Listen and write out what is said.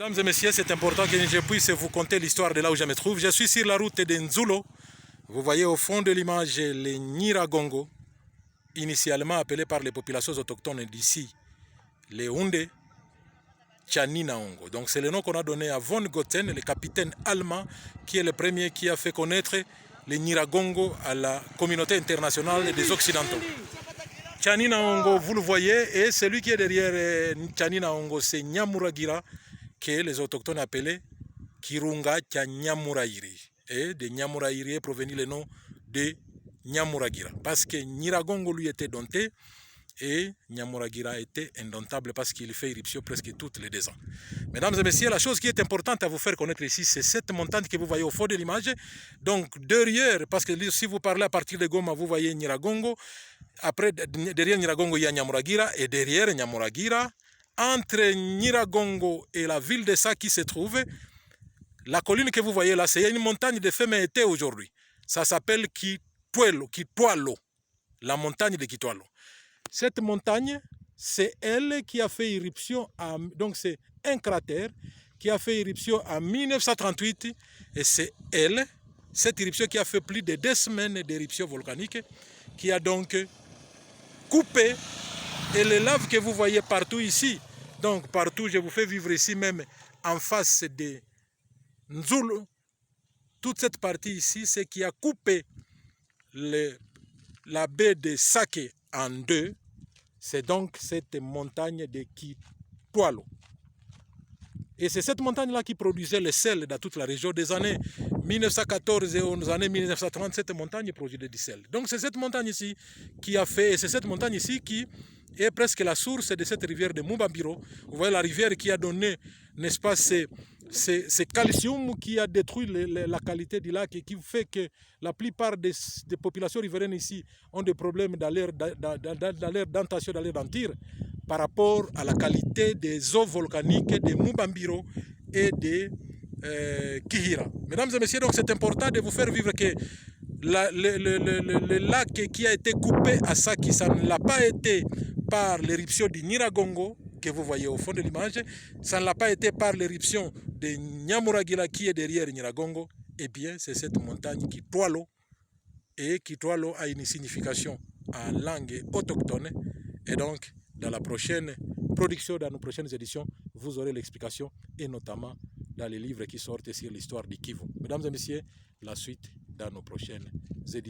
Mesdames et messieurs, c'est important que je puisse vous conter l'histoire de là où je me trouve. Je suis sur la route de Nzulo. Vous voyez au fond de l'image les Nyiragongo, initialement appelés par les populations autochtones d'ici, les Houndé Tchaninaongo. Donc c'est le nom qu'on a donné à von Goten, le capitaine allemand, qui est le premier qui a fait connaître les Nyiragongo à la communauté internationale des Occidentaux. Tchaninaongo, vous le voyez, et celui qui est derrière Tchaninaongo, c'est Nyamuragira, que les autochtones appelaient Kirunga Nyamurairi. Et de Nyamurairi est provenu le nom de Nyamuragira. Parce que Nyiragongo lui était dompté et Nyamuragira était indomptable parce qu'il fait éruption presque toutes les 2 ans. Mesdames et messieurs, la chose qui est importante à vous faire connaître ici, c'est cette montagne que vous voyez au fond de l'image. Donc derrière, parce que si vous parlez à partir de Goma, vous voyez Nyiragongo. Après, derrière Nyiragongo, il y a Nyamuragira. Et derrière Nyamuragira, entre Nyiragongo et la ville de Sa qui se trouve, la colline que vous voyez là, c'est une montagne de feu mais été aujourd'hui. Ça s'appelle Kitwalo, la montagne de Kitwalo. Cette montagne, c'est elle qui a fait éruption, donc c'est un cratère qui a fait éruption en 1938 et c'est elle, cette éruption qui a fait plus de 2 semaines d'éruption volcanique, qui a donc coupé, et les laves que vous voyez partout ici, donc partout, je vous fais vivre ici même en face de Nzulo, toute cette partie ici, c'est qui a coupé la baie de Sake en 2, c'est donc cette montagne de Kitwalo. Et c'est cette montagne-là qui produisait le sel dans toute la région des années 1914 et aux années 1930, cette montagne produisait du sel. Donc c'est cette montagne ici qui a fait, et c'est cette montagne ici qui est presque la source de cette rivière de Mubambiro. Vous voyez la rivière qui a donné, n'est-ce pas, c'est calcium qui a détruit la qualité du lac et qui fait que la plupart des populations riveraines ici ont des problèmes dans leur dentation, dans leur denture, par rapport à la qualité des eaux volcaniques de Mubambiro et de Kihira. Mesdames et messieurs, donc c'est important de vous faire vivre que le lac qui a été coupé à Saki, ça ne l'a pas été par l'éruption du Nyiragongo, que vous voyez au fond de l'image, ça ne l'a pas été par l'éruption de Nyamuragira qui est derrière Nyiragongo, eh bien c'est cette montagne Kitwalo, et Kitwalo a une signification en langue autochtone, et donc dans la prochaine production, dans nos prochaines éditions, vous aurez l'explication, et notamment dans les livres qui sortent sur l'histoire du Kivu. Mesdames et messieurs, la suite dans nos prochaines éditions.